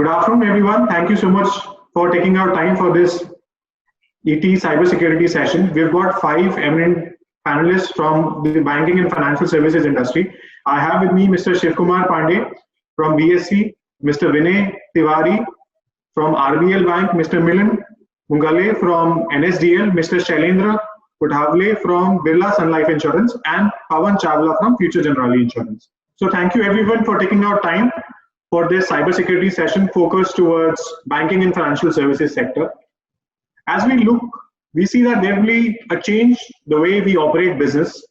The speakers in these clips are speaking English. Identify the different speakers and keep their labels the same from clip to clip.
Speaker 1: Good afternoon, everyone. Thank you so much for taking our time for this ET cybersecurity session. We've got five eminent panelists from the banking and financial services industry. I have with me Mr. Shiv Kumar Pandey from BSC, Mr. Vinay Tiwari from RBL Bank, Mr. Milan Mungale from NSDL, Mr. Shailendra Kudhavle from Birla Sun Life Insurance, and Pawan Chawla from Future Generali Insurance. So thank you everyone for taking our time for this cybersecurity session focused towards banking and financial services sector. As we look, we see that there will be a change the way we operate business.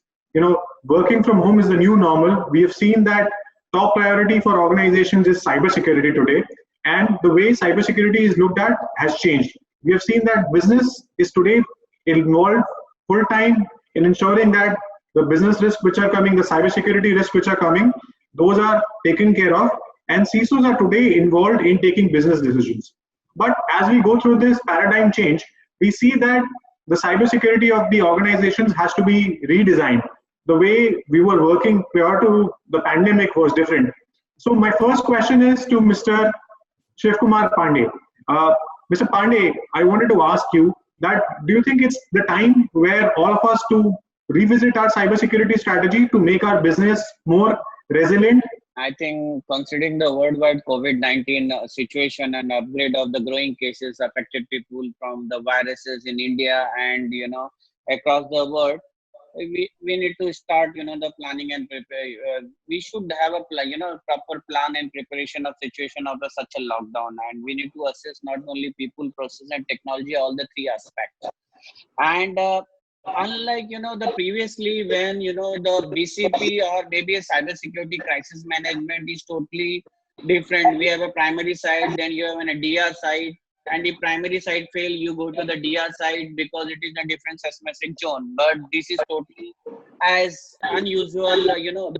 Speaker 1: Working from home is the new normal. We have seen that top priority for organizations is cybersecurity today, and the way cybersecurity is looked at has changed. We have seen that business is today involved full time in ensuring that the business risks which are coming, the cybersecurity risks which are coming, those are taken care of, and CISOs are today involved in taking business decisions. But as we go through this paradigm change, we see that the cybersecurity of the organizations has to be redesigned. The way we were working prior to the pandemic was different. So my first question is to Mr. Shiv Kumar Pandey. Mr. Pandey, I wanted to ask you that do you think it's the time where all of us to revisit our cybersecurity strategy to make our business more resilient?
Speaker 2: I think considering the worldwide COVID-19 situation and upgrade of the growing cases affected people from the viruses in India and, across the world, we need to start, the planning and prepare. We should have a proper plan and preparation of situation of such a lockdown. And we need to assess not only people, process and technology, all the three aspects. And unlike the previously when the BCP or maybe a cybersecurity crisis management is totally different. We have a primary side, then you have a DR side, and the primary side fail, you go to the DR side because it is a different seismic zone. But this is totally as unusual,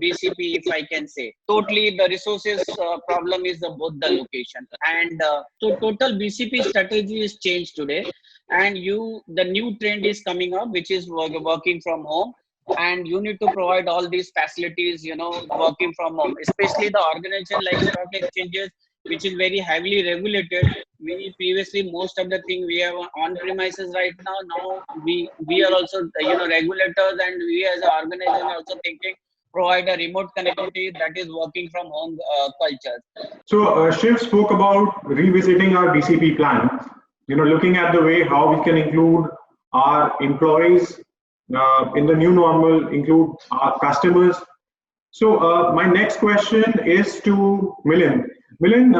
Speaker 2: BCP, if I can say. Totally the resources problem is both the location. And so total BCP strategy is changed today. And the new trend is coming up, which is working from home. And you need to provide all these facilities, working from home, especially the organization like stock exchanges, which is very heavily regulated. We previously, most of the thing we have on premises right now. Now we are also, regulators, and we as an organization are also thinking provide a remote connectivity that is working from home culture.
Speaker 1: So Shiv spoke about revisiting our BCP plan. Looking at the way how we can include our employees in the new normal, include our customers. So my next question is to Milan. Milan,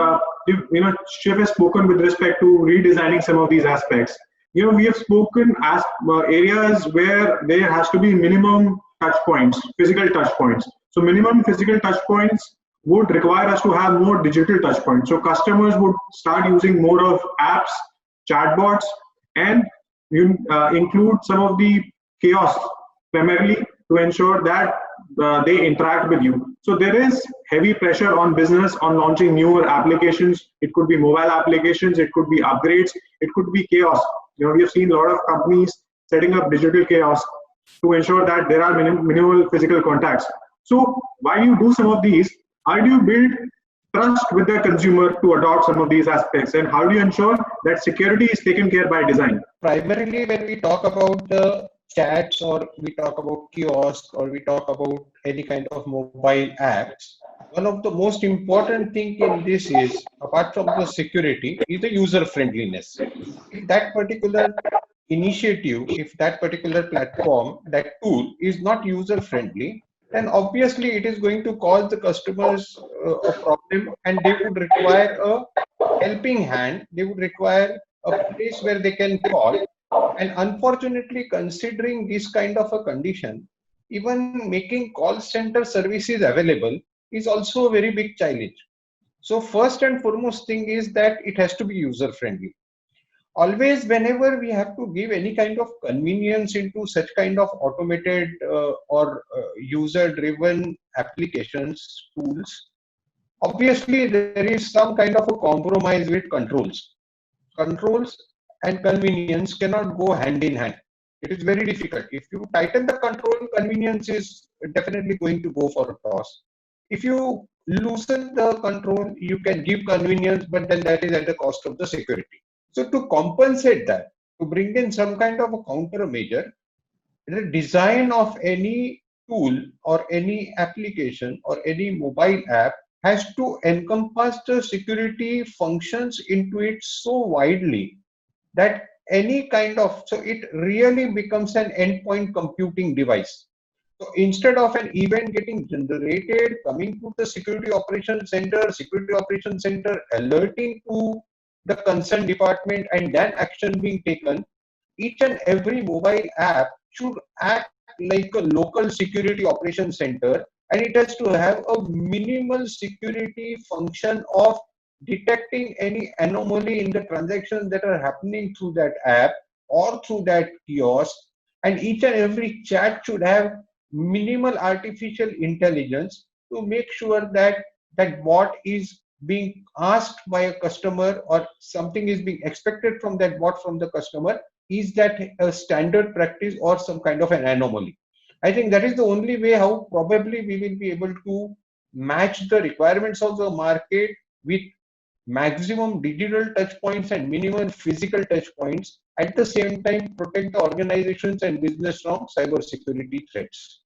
Speaker 1: Shiv has spoken with respect to redesigning some of these aspects. We have spoken as areas where there has to be minimum touch points, physical touch points. So minimum physical touch points would require us to have more digital touch points. So customers would start using more of apps, chatbots, and include some of the kiosks primarily to ensure that they interact with you. So there is heavy pressure on business on launching newer applications. It could be mobile applications, it could be upgrades, it could be kiosks. We have seen a lot of companies setting up digital kiosks to ensure that there are minimal physical contacts. So while you do some of these, how do you build trust with the consumer to adopt some of these aspects, and how do you ensure that security is taken care by design?
Speaker 3: Primarily, when we talk about the chats, or we talk about kiosks, or we talk about any kind of mobile apps, one of the most important thing in this is, apart from the security, is the user friendliness. If that particular initiative, if that particular platform, that tool is not user friendly, then obviously it is going to cause the customers a problem, and they would require a helping hand. They would require a place where they can call. And unfortunately, considering this kind of a condition, even making call center services available is also a very big challenge. So first and foremost thing is that it has to be user friendly. Always, whenever we have to give any kind of convenience into such kind of automated or user driven applications, tools, obviously there is some kind of a compromise with controls. Controls and convenience cannot go hand in hand. It is very difficult. If you tighten the control, convenience is definitely going to go for a toss. If you loosen the control, you can give convenience, but then that is at the cost of the security. So to compensate that, to bring in some kind of a countermeasure, the design of any tool or any application or any mobile app has to encompass the security functions into it so widely that any kind of, so it really becomes an endpoint computing device. So instead of an event getting generated, coming to the security operations center alerting to the concerned department and then action being taken, each and every mobile app should act like a local security operations center, and it has to have a minimal security function of detecting any anomaly in the transactions that are happening through that app or through that kiosk. And each and every chat should have minimal artificial intelligence to make sure that that bot is being asked by a customer or something is being expected from that bot from the customer. Is that a standard practice or some kind of an anomaly? I think that is the only way how probably we will be able to match the requirements of the market with maximum digital touch points and minimum physical touch points, at the same time protect the organizations and business from cyber security threats.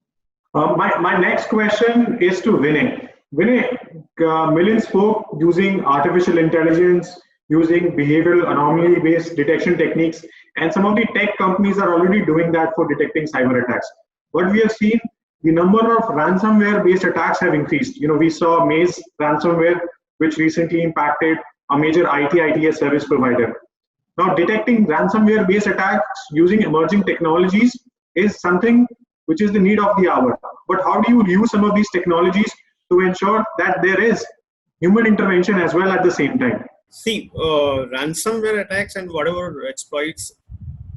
Speaker 1: My next question is to Vinay. Vinay, Milind spoke using artificial intelligence, using behavioral anomaly based detection techniques, and some of the tech companies are already doing that for detecting cyber attacks. What we have seen, the number of ransomware based attacks have increased. We saw Maze ransomware, which recently impacted a major ITS service provider. Now, detecting ransomware based attacks using emerging technologies is something which is the need of the hour. But how do you use some of these technologies to ensure that there is human intervention as well at the same time?
Speaker 4: See, ransomware attacks and whatever exploits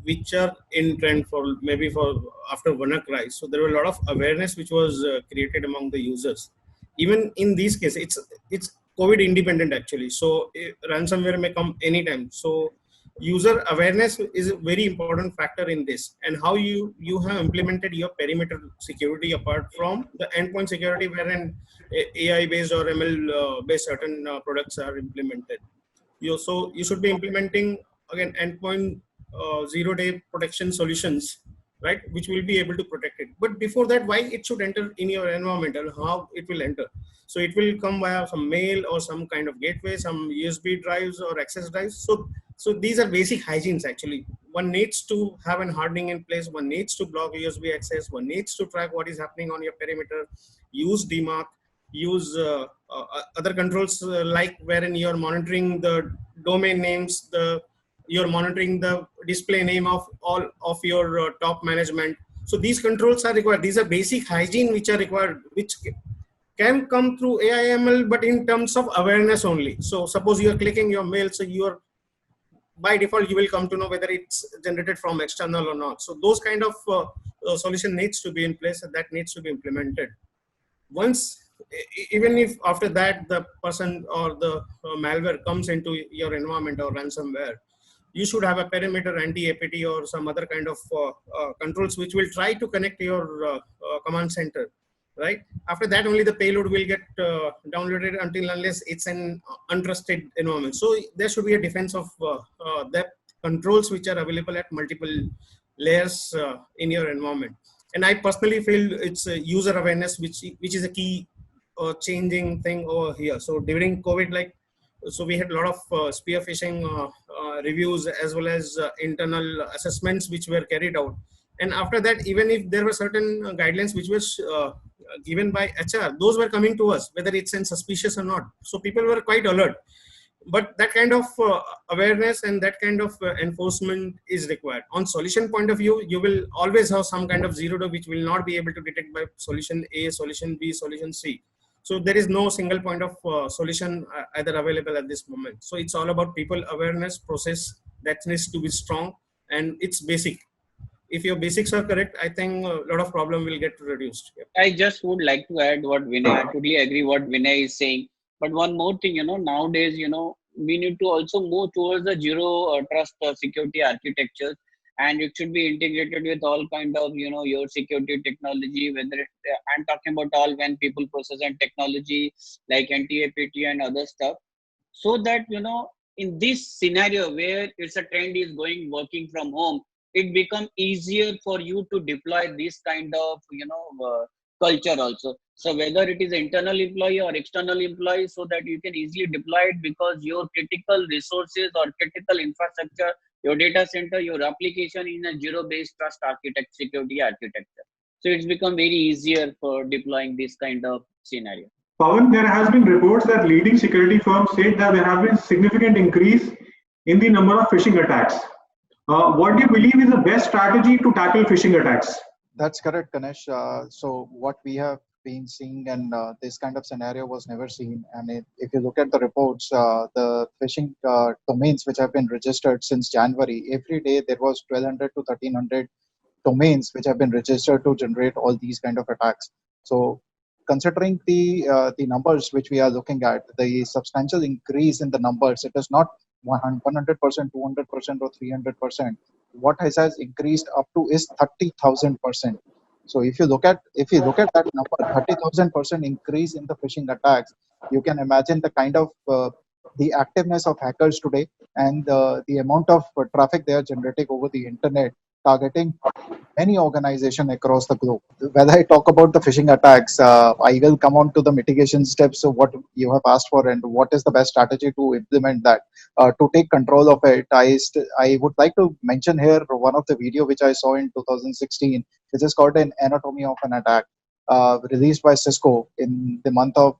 Speaker 4: which are in trend for maybe for after WannaCry. So there were a lot of awareness which was created among the users. Even in these cases, it's COVID independent actually. So ransomware may come anytime. So user awareness is a very important factor in this, and how you have implemented your perimeter security apart from the endpoint security, wherein AI based or ML based certain products are implemented. You should be implementing again endpoint 0-day protection solutions, right, which will be able to protect it. But before that, why it should enter in your environment and how it will enter? So it will come via some mail or some kind of gateway, some USB drives or access drives. So these are basic hygienes actually. One needs to have an hardening in place. One needs to block USB access. One needs to track what is happening on your perimeter. Use DMARC. Use other controls like wherein you are monitoring the domain names, you're monitoring the display name of all of your top management. So these controls are required. These are basic hygiene which are required, which can come through AIML, but in terms of awareness only. So suppose you are clicking your mail, so you are by default you will come to know whether it's generated from external or not. So those kind of solution needs to be in place, and that needs to be implemented. Once, even if after that the person or the malware comes into your environment or ransomware, you should have a perimeter anti-APT or some other kind of controls which will try to connect your command center, right? After that, only the payload will get downloaded until unless it's an untrusted environment. So there should be a defense of that controls which are available at multiple layers in your environment. And I personally feel it's user awareness which is a key changing thing over here. So during COVID, so we had a lot of spear phishing reviews as well as internal assessments which were carried out. And after that, even if there were certain guidelines which was given by HR, those were coming to us, whether it's suspicious or not. So people were quite alert. But that kind of awareness and that kind of enforcement is required. On solution point of view, you will always have some kind of 0-day which will not be able to detect by solution A, solution B, solution C. So there is no single point of solution either available at this moment. So it's all about people awareness process that needs to be strong, and it's basic. If your basics are correct, I think a lot of problem will get reduced. Yep.
Speaker 2: I just would like to add what Vinay, I totally agree what Vinay is saying. But one more thing, nowadays, we need to also move towards the zero trust security architectures. and it should be integrated with all kind of your security technology, whether I'm talking about all when people process and technology like NTAPT and other stuff, so that in this scenario where it's a trend is going working from home, it become easier for you to deploy this kind of culture also. So whether it is internal employee or external employee, so that you can easily deploy it, because your critical resources or critical infrastructure, your data center, your application in a zero based trust architect security architecture, so it's become very easier for deploying this kind of scenario.
Speaker 1: Pawan, there has been reports that leading security firms say that there have been significant increase in the number of phishing attacks. What do you believe is the best strategy to tackle phishing attacks?
Speaker 5: That's correct, Ganesh. So what we have been seeing, and this kind of scenario was never seen. And if you look at the reports, the phishing domains which have been registered since January, every day there was 1,200 to 1,300 domains which have been registered to generate all these kind of attacks. So considering the numbers which we are looking at, the substantial increase in the numbers, it is not 100%, 200%, or 300%. What has increased up to is 30,000%. So if you look at that number, 30,000% increase in the phishing attacks, you can imagine the kind of the activeness of hackers today, and the amount of traffic they are generating over the internet, targeting many organizations across the globe. When I talk about the phishing attacks, I will come on to the mitigation steps of what you have asked for and what is the best strategy to implement that. To take control of it, I would like to mention here one of the video which I saw in 2016, which is called an anatomy of an attack, released by Cisco in the month of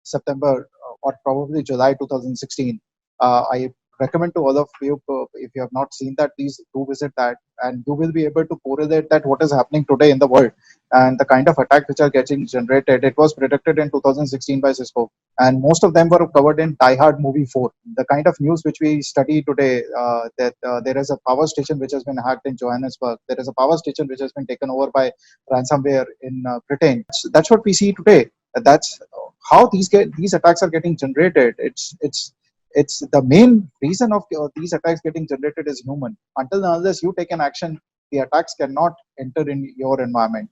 Speaker 5: September or probably July 2016. I recommend to all of you, if you have not seen that, please do visit that, and you will be able to correlate that what is happening today in the world and the kind of attacks which are getting generated. It was predicted in 2016 by Cisco, and most of them were covered in Die Hard movie 4. The kind of news which we study today, that there is a power station which has been hacked in Johannesburg. There is a power station which has been taken over by ransomware in Britain. That's what we see today. That's how these attacks are getting generated. It's the main reason of these attacks getting generated is human. Until and unless you take an action, the attacks cannot enter in your environment.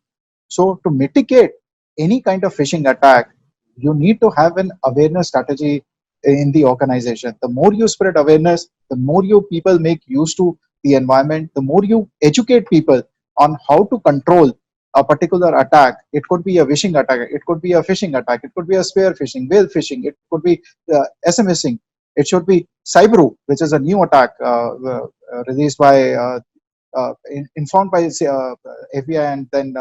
Speaker 5: So to mitigate any kind of phishing attack, you need to have an awareness strategy in the organization. The more you spread awareness, the more you people make used to the environment, the more you educate people on how to control a particular attack. It could be a phishing attack, it could be a phishing attack, it could be a spear phishing, whale phishing, it could be SMSing. It should be Cyberu, which is a new attack released by, informed by FBI, and then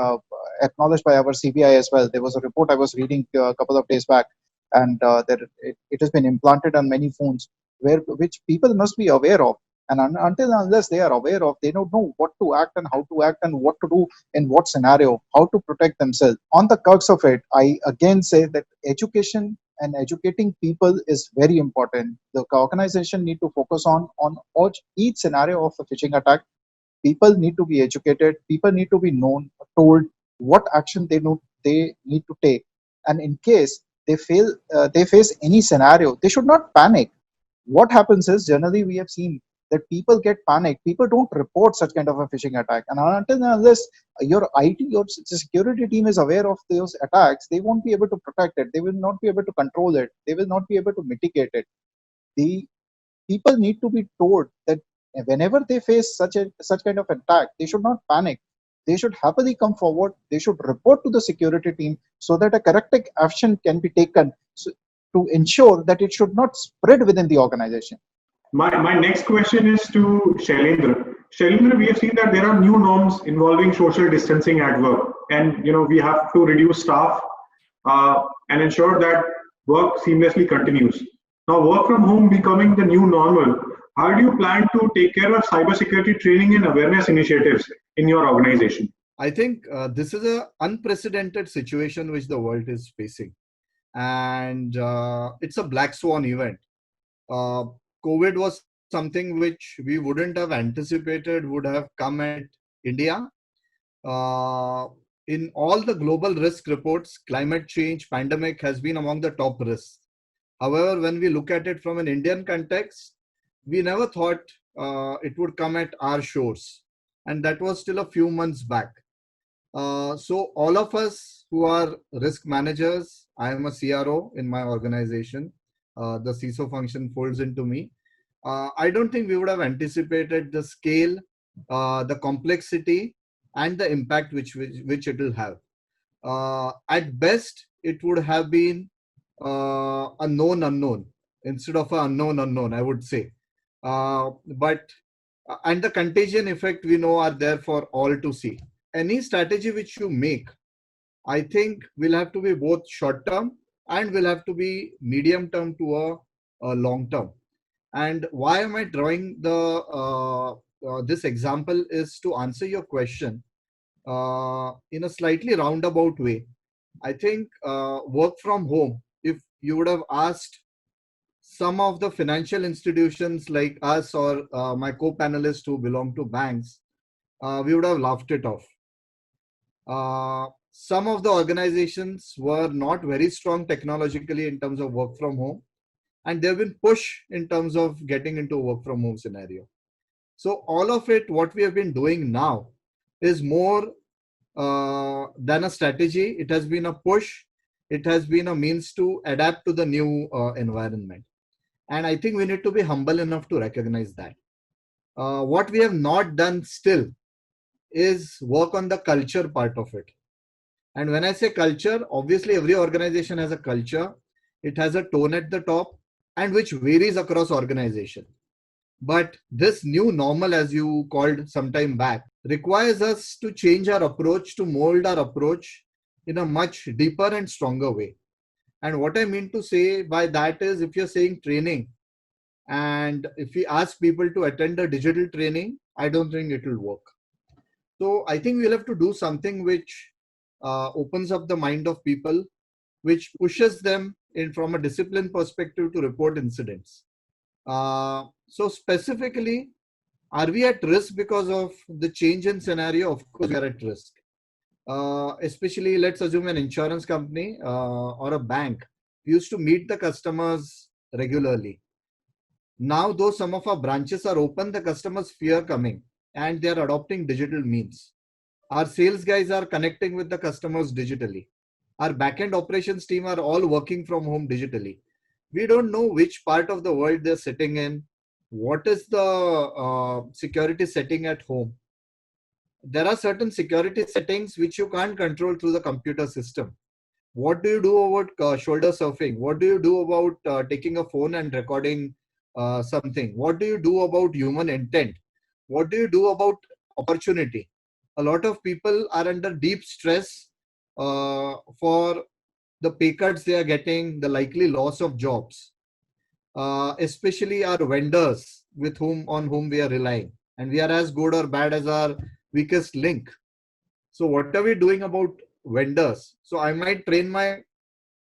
Speaker 5: acknowledged by our CBI as well. There was a report I was reading a couple of days back, and it has been implanted on many phones, which people must be aware of. And until and unless they are aware of, they don't know what to act and how to act and what to do in what scenario, how to protect themselves. On the crux of it, I again say that education and educating people is very important. The organization need to focus on each scenario of a phishing attack. People need to be educated. People need to be told what action they need to take. And in case they face any scenario, they should not panic. What happens is, generally we have seen that people get panicked. People don't report such kind of a phishing attack. And until and unless your IT or security team is aware of those attacks, they won't be able to protect it. They will not be able to control it. They will not be able to mitigate it. The people need to be told that whenever they face such kind of attack, they should not panic. They should happily come forward. They should report to the security team so that a corrective action can be taken to ensure that it should not spread within the organization.
Speaker 1: My next question is to Shailendra. Shailendra, we have seen that there are new norms involving social distancing at work, and we have to reduce staff and ensure that work seamlessly continues. Now, work from home becoming the new normal, how do you plan to take care of cybersecurity training and awareness initiatives in your organization?
Speaker 6: I think this is an unprecedented situation which the world is facing, and it's a black swan event. COVID was something which we wouldn't have anticipated would have come at India. In all the global risk reports, climate change, pandemic has been among the top risks. However, when we look at it from an Indian context, we never thought it would come at our shores. and that was still a few months back. So all of us who are risk managers, I am a CRO in my organization. The CISO function folds into me. I don't think we would have anticipated the scale, the complexity, and the impact which it will have. At best, it would have been a known unknown instead of an unknown unknown, I would say. But and the contagion effect we know are there for all to see. Any strategy which you make, I think will have to be both short term and will have to be medium term to a long term. And why am I drawing this example is to answer your question in a slightly roundabout way. I think work from home, if you would have asked some of the financial institutions like us or my co-panelists who belong to banks, we would have laughed it off. Some of the organizations were not very strong technologically in terms of work from home, and they've been pushed in terms of getting into a work from home scenario. So all of it, what we have been doing now is more than a strategy. It has been a push. It has been a means to adapt to the new environment. And I think we need to be humble enough to recognize that. What we have not done still is work on the culture part of it. And when I say culture, obviously every organization has a culture. It has a tone at the top and which varies across organization. But this new normal, as you called some time back, requires us to change our approach, to mold our approach in a much deeper and stronger way. And what I mean to say by that is, if you're saying training, and if we ask people to attend a digital training, I don't think it will work. So I think we'll have to do something which opens up the mind of people, which pushes them in from a discipline perspective to report incidents. So specifically, are we at risk because of the change in scenario? Of course, we are at risk. Especially, let's assume an insurance company or a bank used to meet the customers regularly. Now, though some of our branches are open, the customers fear coming and they are adopting digital means. Our sales guys are connecting with the customers digitally. Our backend operations team are all working from home digitally. We don't know which part of the world they're sitting in. What is the security setting at home? There are certain security settings which you can't control through the computer system. What do you do about shoulder surfing? What do you do about taking a phone and recording something? What do you do about human intent? What do you do about opportunity? A lot of people are under deep stress for the pay cuts they are getting, the likely loss of jobs, especially our vendors on whom we are relying. And we are as good or bad as our weakest link. So what are we doing about vendors? So I might train my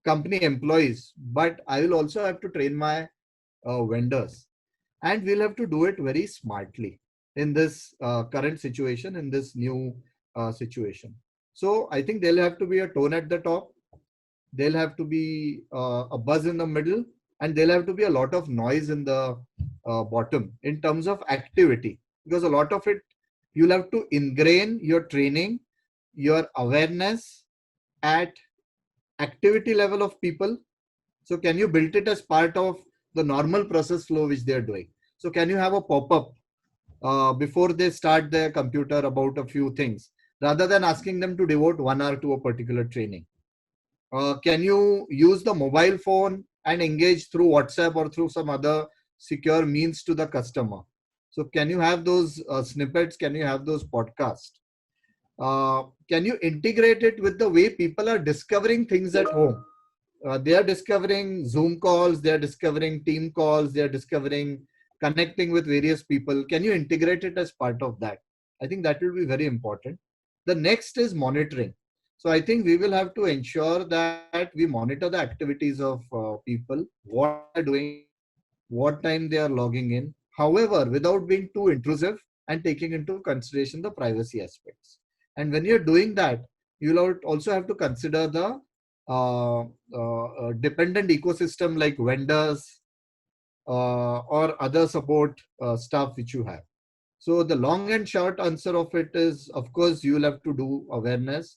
Speaker 6: company employees, but I will also have to train my vendors. And we'll have to do it very smartly in this current situation, in this new situation. So I think there'll have to be a tone at the top. There'll have to be a buzz in the middle, and there'll have to be a lot of noise in the bottom in terms of activity, because a lot of it, you'll have to ingrain your training, your awareness at activity level of people. So can you build it as part of the normal process flow which they're doing? So can you have a pop-up before they start their computer about a few things, rather than asking them to devote 1 hour to a particular training? Can you use the mobile phone and engage through WhatsApp or through some other secure means to the customer? So can you have those snippets? Can you have those podcasts? Can you integrate it with the way people are discovering things at home? They are discovering Zoom calls, they are discovering team calls, they are discovering connecting with various people. Can you integrate it as part of that? I think that will be very important. The next is monitoring. So I think we will have to ensure that we monitor the activities of people, what they're doing, what time they are logging in. However, without being too intrusive and taking into consideration the privacy aspects. And when you're doing that, you'll also have to consider the dependent ecosystem like vendors or other support staff which you have. So the long and short answer of it is, of course, you'll have to do awareness,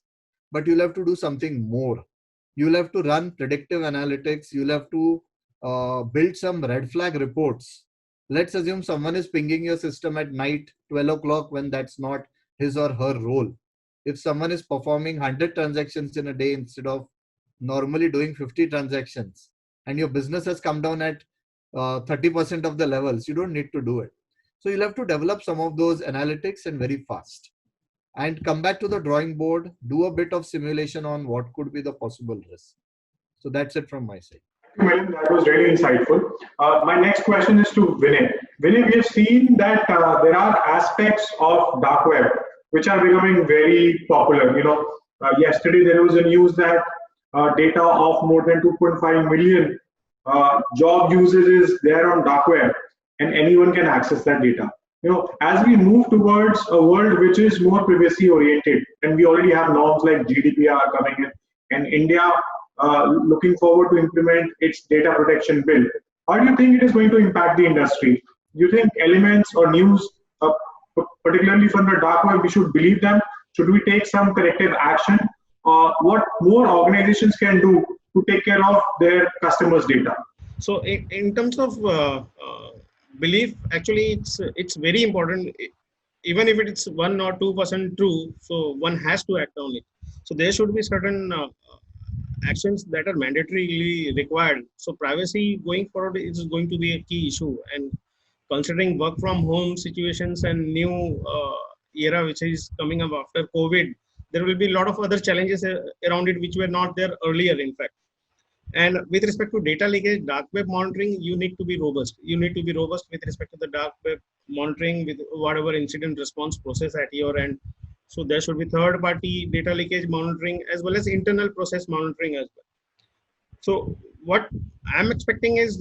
Speaker 6: but you'll have to do something more. You'll have to run predictive analytics. You'll have to build some red flag reports. Let's assume someone is pinging your system at night, 12 o'clock, when that's not his or her role. If someone is performing 100 transactions in a day instead of normally doing 50 transactions, and your business has come down at 30% of the levels, you don't need to do it. So you'll have to develop some of those analytics and very fast. And come back to the drawing board, do a bit of simulation on what could be the possible risk. So that's it from my side.
Speaker 1: Milind, that was really insightful. My next question is to Vinay. Vinay, we have seen that there are aspects of dark web which are becoming very popular. Yesterday there was a news that data of more than 2.5 million job users is there on dark web, and anyone can access that data. As we move towards a world which is more privacy oriented, and we already have norms like GDPR coming in, and India looking forward to implement its data protection bill, how do you think it is going to impact the industry? Do you think elements or news, particularly from the dark web, we should believe them? Should we take some corrective action? What more organizations can do to take care of their customers' data?
Speaker 4: So in terms of belief, actually it's very important. Even if it's 1 or 2% true, so one has to act on it. So there should be certain actions that are mandatorily required. So privacy going forward is going to be a key issue, and considering work from home situations and new era which is coming up after COVID, there will be a lot of other challenges around it which were not there earlier, in fact. And with respect to data leakage, dark web monitoring, you need to be robust. You need to be robust with respect to the dark web monitoring with whatever incident response process at your end. So there should be third party data leakage monitoring as well as internal process monitoring as well. So what I'm expecting is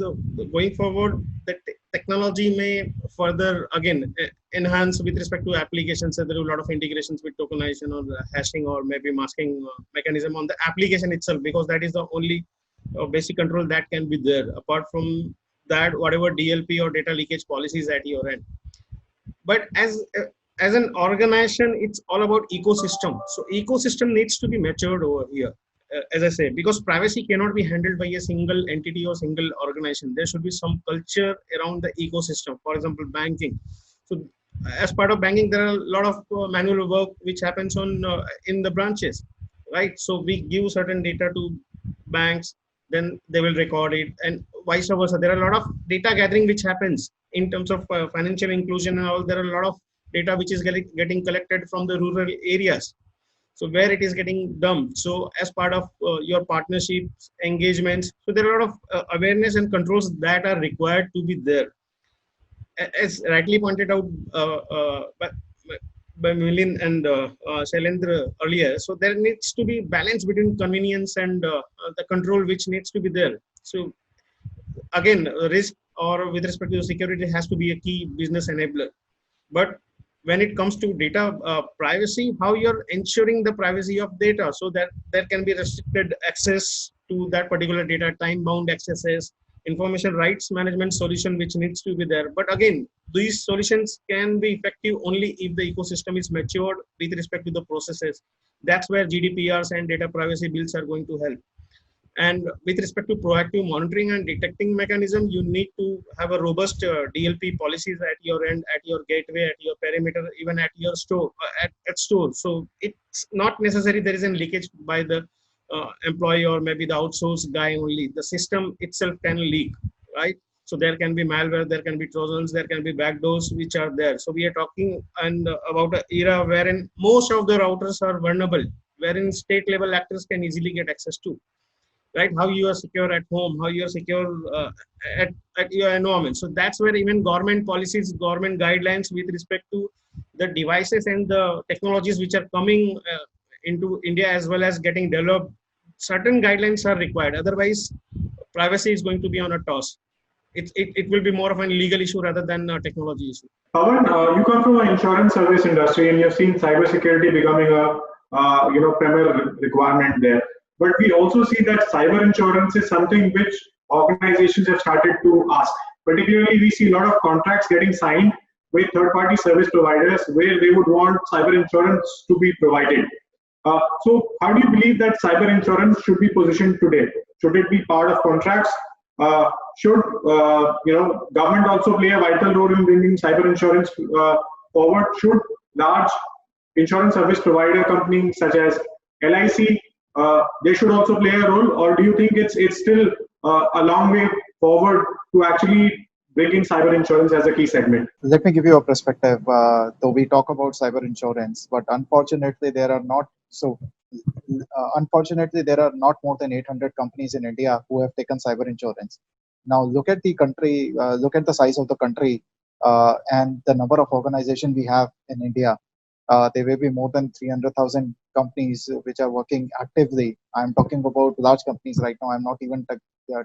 Speaker 4: going forward, that technology may further again enhance with respect to applications. So there are a lot of integrations with tokenization or hashing or maybe masking mechanism on the application itself, because that is the only basic control that can be there. Apart from that, whatever DLP or data leakage policies at your end. But as an organization, it's all about ecosystem. So ecosystem needs to be matured over here, as I say, because privacy cannot be handled by a single entity or single organization. There should be some culture around the ecosystem. For example, banking. So as part of banking, there are a lot of manual work which happens on in the branches, right? So we give certain data to banks, then they will record it, and vice versa. There are a lot of data gathering which happens in terms of financial inclusion and all. There are a lot of data which is getting collected from the rural areas, so where it is getting dumped. So as part of your partnerships, engagements, so there are a lot of awareness and controls that are required to be there. As rightly pointed out by Milind and Shailendra earlier, so there needs to be balance between convenience and the control which needs to be there. So again, risk or with respect to security has to be a key business enabler. But when it comes to data privacy, how you're ensuring the privacy of data, so that there can be restricted access to that particular data, time-bound accesses, information rights management solution which needs to be there. But again, these solutions can be effective only if the ecosystem is matured with respect to the processes. That's where GDPRs and data privacy bills are going to help. And with respect to proactive monitoring and detecting mechanism, you need to have a robust DLP policies at your end, at your gateway, at your perimeter, even at your store, at store. So it's not necessary there is a leakage by the employee or maybe the outsourced guy only. The system itself can leak, right? So there can be malware, there can be trojans, there can be backdoors which are there. So we are talking about an era wherein most of the routers are vulnerable, wherein state level actors can easily get access to. Right, how you are secure at home, how you are secure at your environment. So that's where even government policies, government guidelines with respect to the devices and the technologies which are coming into India as well as getting developed, certain guidelines are required. Otherwise, privacy is going to be on a toss. It will be more of a legal issue rather than a technology issue.
Speaker 1: Pawan, you come from an insurance service industry and you've seen cybersecurity becoming a premier requirement there. But we also see that cyber insurance is something which organizations have started to ask. Particularly, we see a lot of contracts getting signed with third-party service providers where they would want cyber insurance to be provided. So how do you believe that cyber insurance should be positioned today? Should it be part of contracts? Should government also play a vital role in bringing cyber insurance forward? Should large insurance service provider companies such as LIC they should also play a role, or do you think it's still a long way forward to actually bring in cyber insurance as a key segment?
Speaker 5: Let me give you a perspective. Though we talk about cyber insurance, but unfortunately there are not more than 800 companies in India who have taken cyber insurance. Now look at the country, look at the size of the country, and the number of organizations we have in India. There will be more than 300,000 companies which are working actively. I'm talking about large companies right now. I'm not even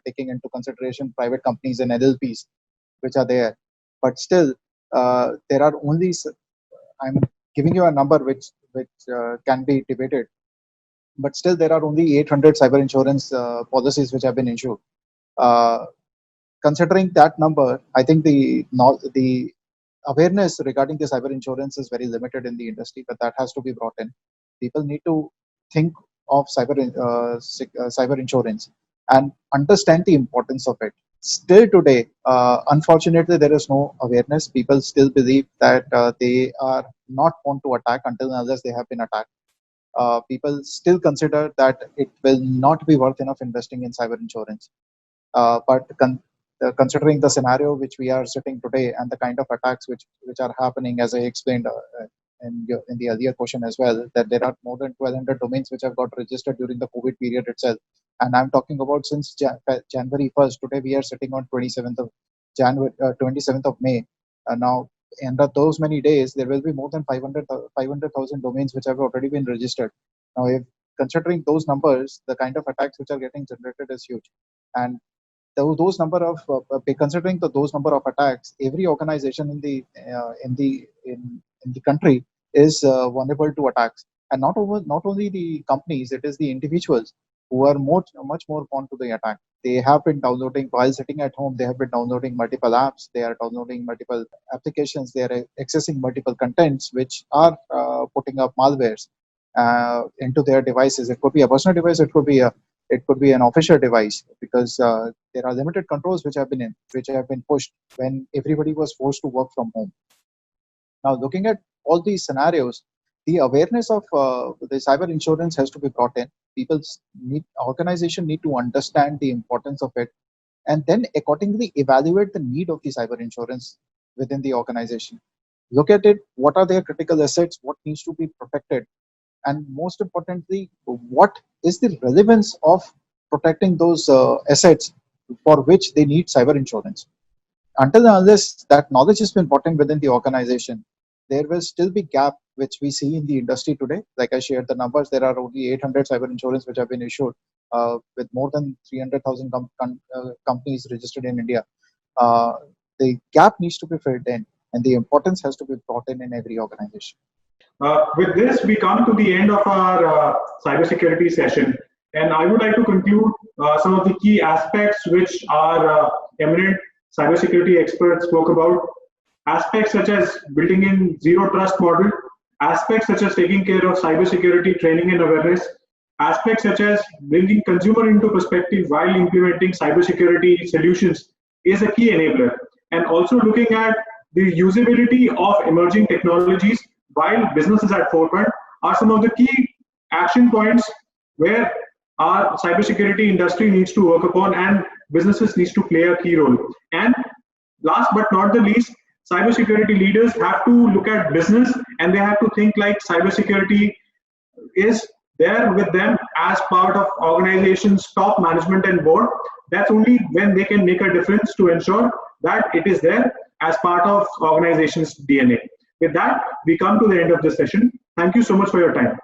Speaker 5: taking into consideration private companies and LLPs which are there. But still, there are only, I'm giving you a number which can be debated, but still there are only 800 cyber insurance policies which have been issued. Considering that number, I think the awareness regarding the cyber insurance is very limited in the industry, but that has to be brought in. People need to think of cyber insurance and understand the importance of it. Still today, unfortunately, there is no awareness. People still believe that they are not prone to attack until unless they have been attacked. People still consider that it will not be worth enough investing in cyber insurance. But considering the scenario which we are sitting today and the kind of attacks which are happening, as I explained in the earlier question as well, that there are more than 1,200 domains which have got registered during the COVID period itself. And I'm talking about since January 1st. Today we are sitting on 27th of January, 27th of May. Now, in those many days, there will be more than 500,000 domains which have already been registered. Now, if considering those numbers, the kind of attacks which are getting generated is huge. And those number of considering those number of attacks, every organization in the country is vulnerable to attacks, and not only the companies, it is the individuals who are much more prone to the attack. They have been downloading while sitting at home. They have been downloading multiple apps. They are downloading multiple applications. They are accessing multiple contents which are putting up malwares into their devices. It could be a personal device. It could be an official device, because there are limited controls which have been pushed when everybody was forced to work from home. Now, looking at all these scenarios, the awareness of the cyber insurance has to be brought in. Organizations need to understand the importance of it, and then accordingly evaluate the need of the cyber insurance within the organization. Look at it. What are their critical assets? What needs to be protected? And most importantly, what is the relevance of protecting those assets for which they need cyber insurance? Until and unless that knowledge has been brought in within the organization, there will still be gap which we see in the industry today. Like I shared the numbers, there are only 800 cyber insurance which have been issued with more than 300,000 companies registered in India. The gap needs to be filled in, and the importance has to be brought in every organization.
Speaker 1: With this, we come to the end of our cybersecurity session, and I would like to conclude some of the key aspects which our eminent cybersecurity experts spoke about. Aspects such as building in zero trust model, aspects such as taking care of cybersecurity training and awareness, aspects such as bringing consumer into perspective while implementing cybersecurity solutions is a key enabler, and also looking at the usability of emerging technologies while business is at forefront are some of the key action points where our cybersecurity industry needs to work upon and businesses needs to play a key role. And last but not the least, cybersecurity leaders have to look at business and they have to think like cybersecurity is there with them as part of organization's top management and board. That's only when they can make a difference to ensure that it is there as part of organization's DNA. With that, we come to the end of this session. Thank you so much for your time.